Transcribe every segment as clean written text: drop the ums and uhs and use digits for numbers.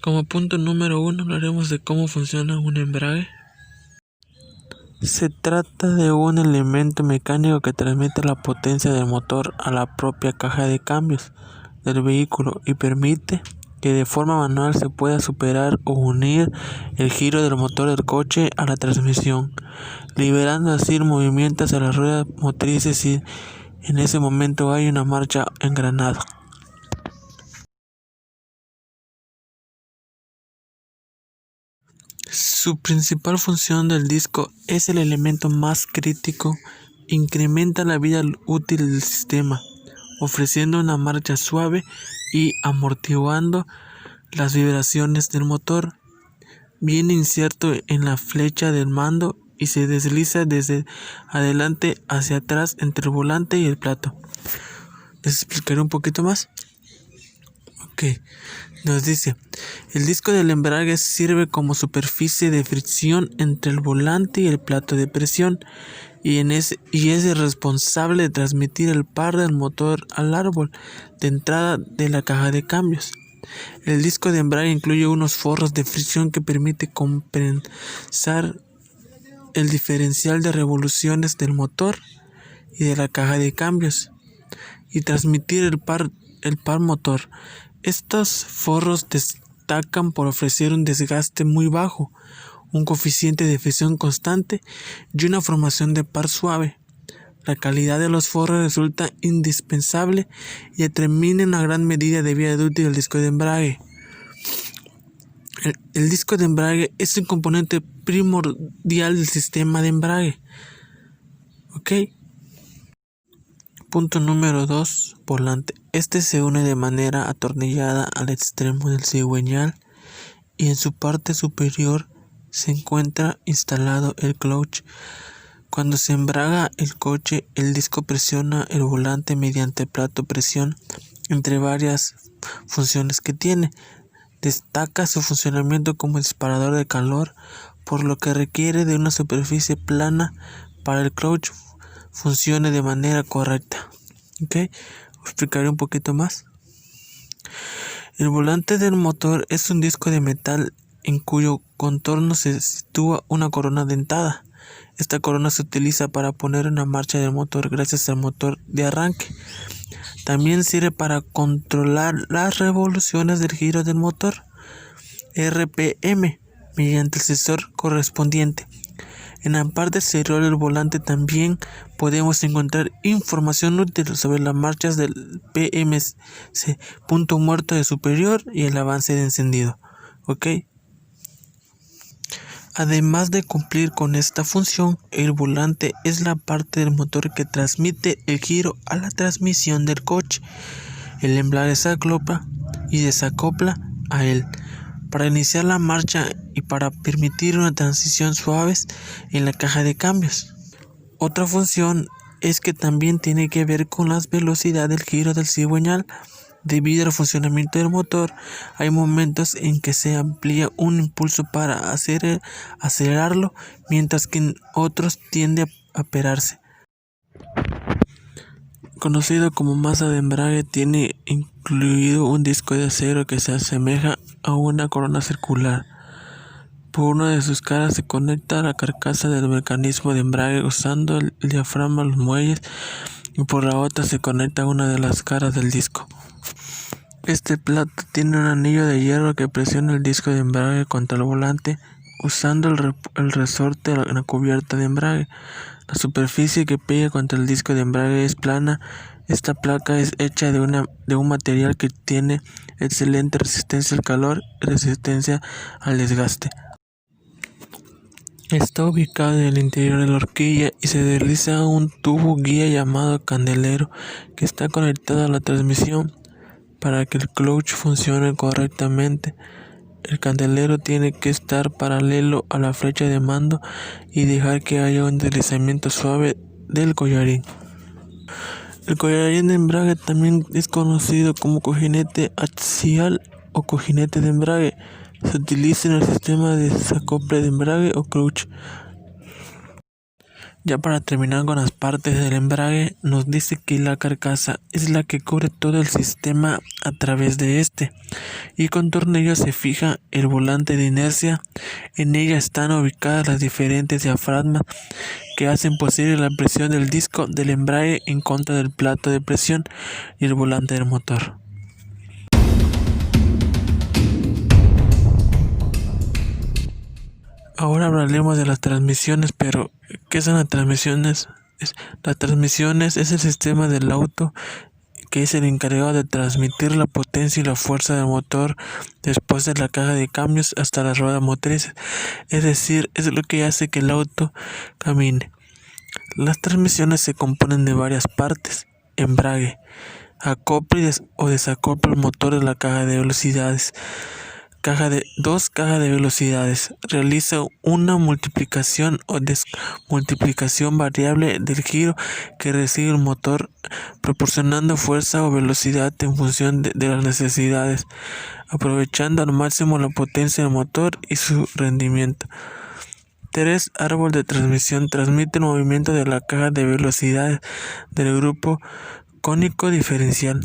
Como punto número 1 hablaremos de cómo funciona un embrague. Se trata de un elemento mecánico que transmite la potencia del motor a la propia caja de cambios del vehículo y permite que de forma manual se pueda superar o unir el giro del motor del coche a la transmisión, liberando así el movimiento hacia las ruedas motrices y en ese momento hay una marcha engranada. Su principal función del disco es el elemento más crítico, incrementa la vida útil del sistema, ofreciendo una marcha suave y amortiguando las vibraciones del motor. Viene inserto en la flecha del mando y se desliza desde adelante hacia atrás entre el volante y el plato. ¿Les explicaré un poquito más? Ok, nos dice, el disco del embrague sirve como superficie de fricción entre el volante y el plato de presión y es el responsable de transmitir el par del motor al árbol de entrada de la caja de cambios. El disco de embrague incluye unos forros de fricción que permite compensar el diferencial de revoluciones del motor y de la caja de cambios y transmitir el par motor. Estos forros destacan por ofrecer un desgaste muy bajo, un coeficiente de fricción constante y una formación de par suave. La calidad de los forros resulta indispensable y determina en una gran medida de vida útil del disco de embrague. El disco de embrague es un componente primordial del sistema de embrague. ¿Ok? Punto número 2. Volante. Este se une de manera atornillada al extremo del cigüeñal y en su parte superior se encuentra instalado el clutch. Cuando se embraga el coche, el disco presiona el volante mediante plato presión, entre varias funciones que tiene. Destaca su funcionamiento como disparador de calor, por lo que requiere de una superficie plana para el clutch funcione de manera correcta. ¿Ok? Explicaré un poquito más. El volante del motor es un disco de metal en cuyo contorno se sitúa una corona dentada. Esta corona se utiliza para poner en marcha del motor gracias al motor de arranque. También sirve para controlar las revoluciones del giro del motor RPM mediante el sensor correspondiente. En la parte exterior del volante también podemos encontrar información útil sobre las marchas del PMC, punto muerto de superior y el avance de encendido. ¿Ok? Además de cumplir con esta función, el volante es la parte del motor que transmite el giro a la transmisión del coche. El embrague se acopla y desacopla a él para iniciar la marcha y para permitir una transición suave en la caja de cambios. Otra función es que también tiene que ver con la velocidad del giro del cigüeñal. Debido al funcionamiento del motor, hay momentos en que se amplía un impulso para acelerarlo, mientras que en otros tiende a aperarse. Conocido como masa de embrague, tiene incluido un disco de acero que se asemeja a una corona circular. Por una de sus caras se conecta a la carcasa del mecanismo de embrague usando el diafragma, los muelles, y por la otra se conecta a una de las caras del disco. Este plato tiene un anillo de hierro que presiona el disco de embrague contra el volante usando el resorte en la cubierta de embrague. La superficie que pega contra el disco de embrague es plana. Esta placa es hecha de un material que tiene excelente resistencia al calor y resistencia al desgaste. Está ubicado en el interior de la horquilla y se desliza a un tubo guía llamado candelero que está conectado a la transmisión. Para que el clutch funcione correctamente, el candelero tiene que estar paralelo a la flecha de mando y dejar que haya un deslizamiento suave del collarín. El collarín de embrague también es conocido como cojinete axial o cojinete de embrague. Se utiliza en el sistema de desacople de embrague o clutch. Ya para terminar con las partes del embrague, nos dice que la carcasa es la que cubre todo el sistema a través de este, y con tornillos se fija el volante de inercia. En ella están ubicadas las diferentes diafragmas que hacen posible la presión del disco del embrague en contra del plato de presión y el volante del motor. Ahora hablaremos de las transmisiones, pero ¿qué son las transmisiones? Las transmisiones es el sistema del auto que es el encargado de transmitir la potencia y la fuerza del motor después de la caja de cambios hasta las ruedas motrices, es decir, es lo que hace que el auto camine. Las transmisiones se componen de varias partes: embrague, acople o desacople el motor de la caja de velocidades. Caja de velocidades. Realiza una multiplicación o desmultiplicación variable del giro que recibe el motor, proporcionando fuerza o velocidad en función de las necesidades, aprovechando al máximo la potencia del motor y su rendimiento. 3. Árbol de transmisión. Transmite el movimiento de la caja de velocidades del grupo cónico diferencial.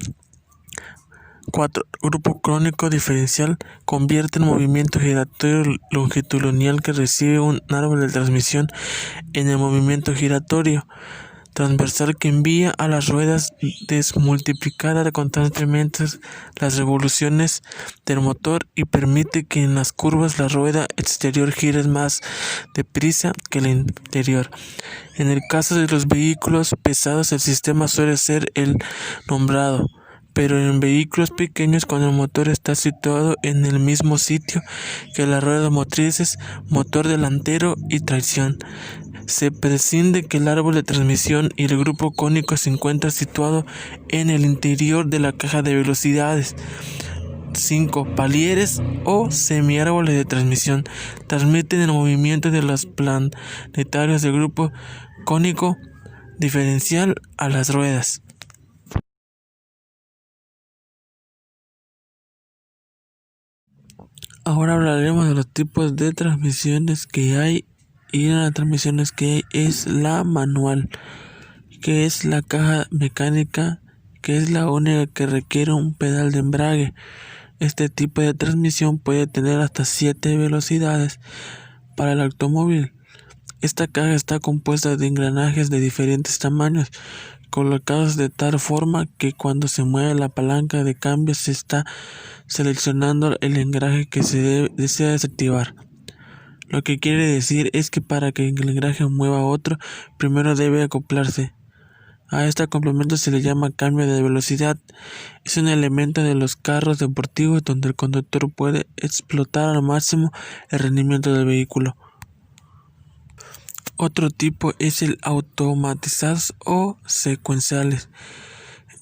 4. Grupo cónico diferencial. Convierte el movimiento giratorio longitudinal que recibe un árbol de transmisión en el movimiento giratorio transversal que envía a las ruedas desmultiplicar constantemente las revoluciones del motor y permite que en las curvas la rueda exterior gire más deprisa que la interior. En el caso de los vehículos pesados, el sistema suele ser el nombrado, pero en vehículos pequeños, cuando el motor está situado en el mismo sitio que las ruedas motrices, motor delantero y tracción, se prescinde que el árbol de transmisión y el grupo cónico se encuentra situado en el interior de la caja de velocidades. 5. Palieres o semiárboles de transmisión. Transmiten el movimiento de los planetarios del grupo cónico diferencial a las ruedas. Ahora hablaremos de los tipos de transmisiones que hay, y una de las transmisiones que hay es la manual, que es la caja mecánica, que es la única que requiere un pedal de embrague. Este tipo de transmisión puede tener hasta 7 velocidades. Para el automóvil, esta caja está compuesta de engranajes de diferentes tamaños, colocados de tal forma que cuando se mueve la palanca de cambio se está seleccionando el engranaje que se desea desactivar. Lo que quiere decir es que para que el engranaje mueva a otro, primero debe acoplarse. A este complemento se le llama cambio de velocidad. Es un elemento de los carros deportivos donde el conductor puede explotar al máximo el rendimiento del vehículo. Otro tipo es el automatizados o secuenciales.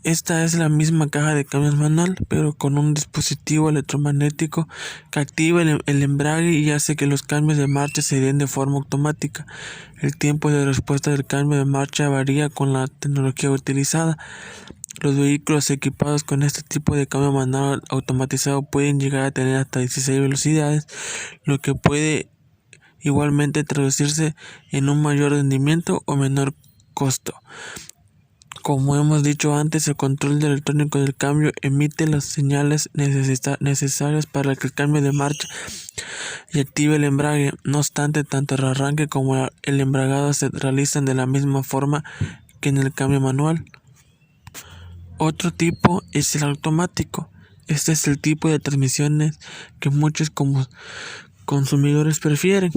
Esta es la misma caja de cambios manual, pero con un dispositivo electromagnético que activa el embrague y hace que los cambios de marcha se den de forma automática. El tiempo de respuesta del cambio de marcha varía con la tecnología utilizada. Los vehículos equipados con este tipo de cambio manual automatizado pueden llegar a tener hasta 16 velocidades, lo que puede igualmente traducirse en un mayor rendimiento o menor costo. Como hemos dicho antes, el control electrónico del cambio emite las señales necesarias para que el cambio de marcha y active el embrague. No obstante, tanto el arranque como el embragado se realizan de la misma forma que en el cambio manual. Otro tipo es el automático. Este es el tipo de transmisiones que muchos como consumidores prefieren,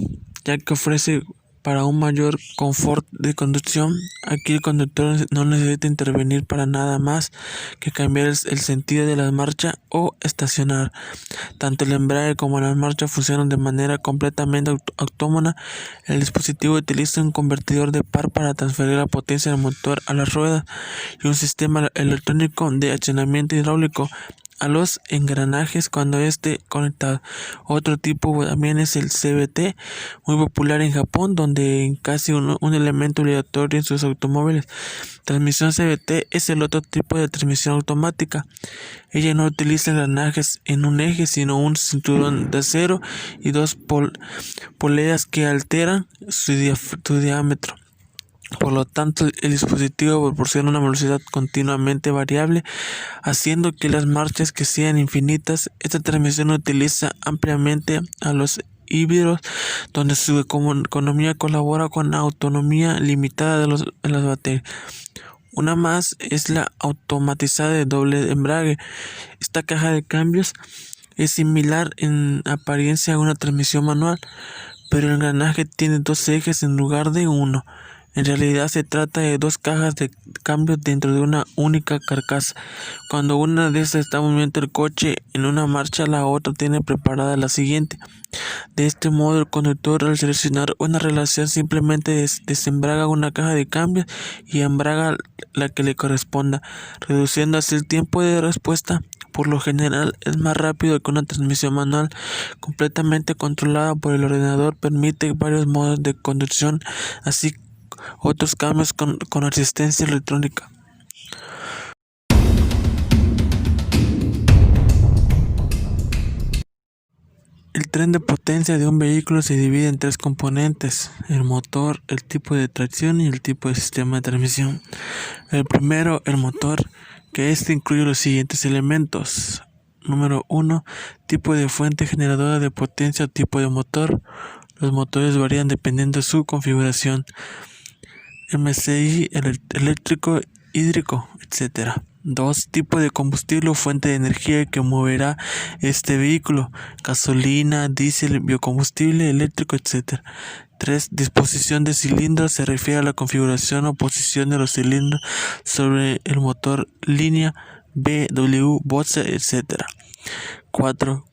ya que ofrece para un mayor confort de conducción. Aquí el conductor no necesita intervenir para nada más que cambiar el sentido de la marcha o estacionar. Tanto el embrague como la marcha funcionan de manera completamente autónoma. El dispositivo utiliza un convertidor de par para transferir la potencia del motor a las ruedas y un sistema electrónico de accionamiento hidráulico a los engranajes cuando esté conectado. Otro tipo también es el CVT, muy popular en Japón, donde es casi un elemento obligatorio en sus automóviles. Transmisión CVT es el otro tipo de transmisión automática. Ella no utiliza engranajes en un eje, sino un cinturón de acero y dos poleas que alteran su diámetro. Por lo tanto, el dispositivo proporciona una velocidad continuamente variable, haciendo que las marchas que sean infinitas. Esta transmisión utiliza ampliamente a los híbridos, donde su economía colabora con la autonomía limitada de las baterías. Una más es la automatizada de doble embrague. Esta caja de cambios es similar en apariencia a una transmisión manual, pero el engranaje tiene dos ejes en lugar de uno. En realidad se trata de dos cajas de cambios dentro de una única carcasa. Cuando una de estas está en movimiento el coche en una marcha, la otra tiene preparada la siguiente. De este modo, el conductor, al seleccionar una relación, simplemente desembraga una caja de cambios y embraga la que le corresponda, reduciendo así el tiempo de respuesta. Por lo general, es más rápido que una transmisión manual completamente controlada por el ordenador. Permite varios modos de conducción, así otros cambios con asistencia electrónica. El tren de potencia de un vehículo se divide en tres componentes: el motor, el tipo de tracción y el tipo de sistema de transmisión. El primero, el motor, que incluye los siguientes elementos. Número 1. Tipo de fuente generadora de potencia o tipo de motor. Los motores varían dependiendo de su configuración. MCI, eléctrico, hídrico, etc. 2. Tipo de combustible o fuente de energía que moverá este vehículo: gasolina, diésel, biocombustible, eléctrico, etc. 3. Disposición de cilindros. Se refiere a la configuración o posición de los cilindros sobre el motor, línea, B, W, boxe, etc. 4.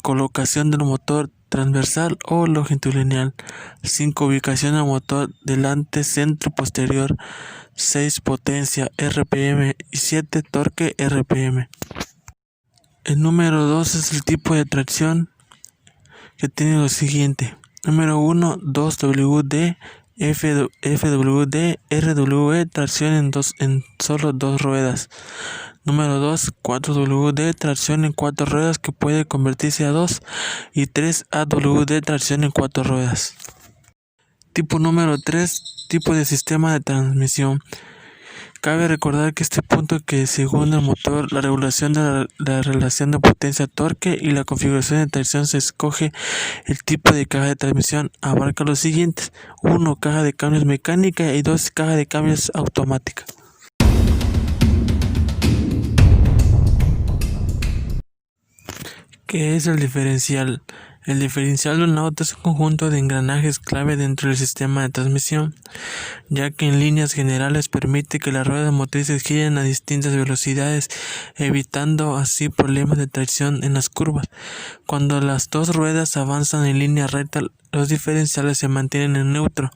Colocación del motor, transversal o longitudinal. 5. Ubicación del motor, delante, centro, posterior. 6. Potencia, RPM. Y 7. Torque, RPM. El número 2 es el tipo de tracción, que tiene lo siguiente. Número 1, 2WD, FWD, RWE, tracción en solo dos ruedas. Número 2, 4WD, tracción en cuatro ruedas que puede convertirse a 2. Y 3, AWD, tracción en cuatro ruedas. Tipo número 3, tipo de sistema de transmisión. Cabe recordar que que según el motor, la regulación de la relación de potencia-torque y la configuración de tracción, se escoge el tipo de caja de transmisión. Abarca los siguientes: 1. Caja de cambios mecánica y 2. Caja de cambios automática. ¿Qué es el diferencial? El diferencial de un auto es un conjunto de engranajes clave dentro del sistema de transmisión, ya que en líneas generales permite que las ruedas motrices giren a distintas velocidades, evitando así problemas de tracción en las curvas. Cuando las dos ruedas avanzan en línea recta, los diferenciales se mantienen en neutro,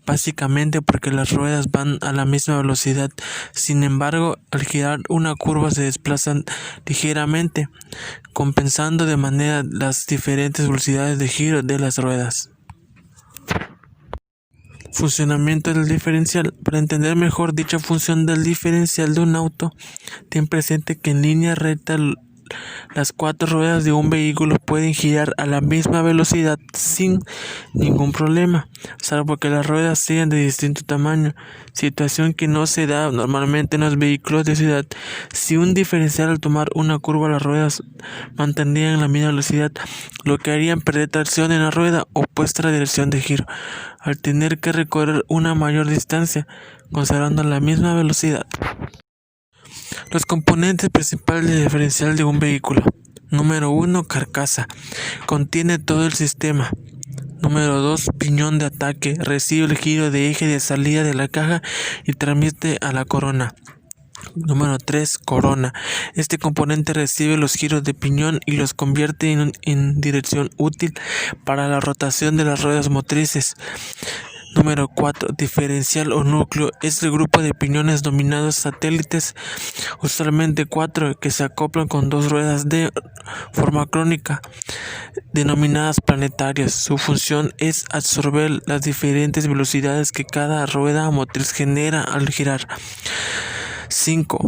básicamente porque las ruedas van a la misma velocidad. Sin embargo, al girar una curva se desplazan ligeramente, compensando de manera las diferentes velocidades de giro de las ruedas. Funcionamiento del diferencial. Para entender mejor dicha función del diferencial de un auto, ten presente que en línea recta las cuatro ruedas de un vehículo pueden girar a la misma velocidad sin ningún problema, salvo que las ruedas sean de distinto tamaño, situación que no se da normalmente en los vehículos de ciudad. Si un diferencial al tomar una curva, las ruedas mantendrían la misma velocidad, lo que harían perder tracción en la rueda opuesta a la dirección de giro, al tener que recorrer una mayor distancia, conservando la misma velocidad. Los componentes principales del diferencial de un vehículo. Número 1. Carcasa. Contiene todo el sistema. Número 2. Piñón de ataque. Recibe el giro de eje de salida de la caja y transmite a la corona. Número 3. Corona. Este componente recibe los giros de piñón y los convierte en dirección útil para la rotación de las ruedas motrices. Número 4. Diferencial o núcleo. Es el grupo de piñones denominados satélites, usualmente 4, que se acoplan con dos ruedas de forma crónica, denominadas planetarias. Su función es absorber las diferentes velocidades que cada rueda motriz genera al girar. 5.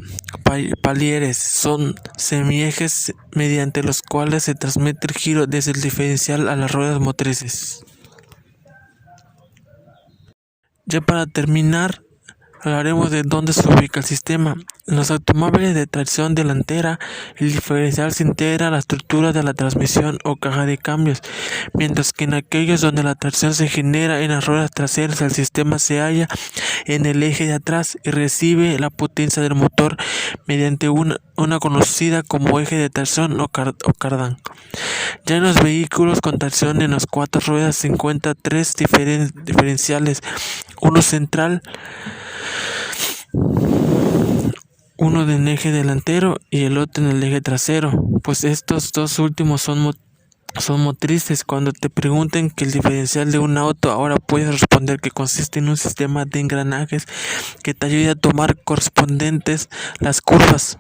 Palieres. Son semiejes mediante los cuales se transmite el giro desde el diferencial a las ruedas motrices. Ya para terminar, hablaremos de dónde se ubica el sistema. En los automóviles de tracción delantera, el diferencial se integra a la estructura de la transmisión o caja de cambios, mientras que en aquellos donde la tracción se genera en las ruedas traseras, el sistema se halla en el eje de atrás y recibe la potencia del motor mediante una conocida como eje de tracción o cardán. Ya en los vehículos con tracción en las cuatro ruedas se encuentran tres diferenciales, uno central, uno en el eje delantero y el otro en el eje trasero, pues estos dos últimos son motrices. Cuando te pregunten que el diferencial de un auto, ahora puedes responder que consiste en un sistema de engranajes que te ayuda a tomar correspondientes las curvas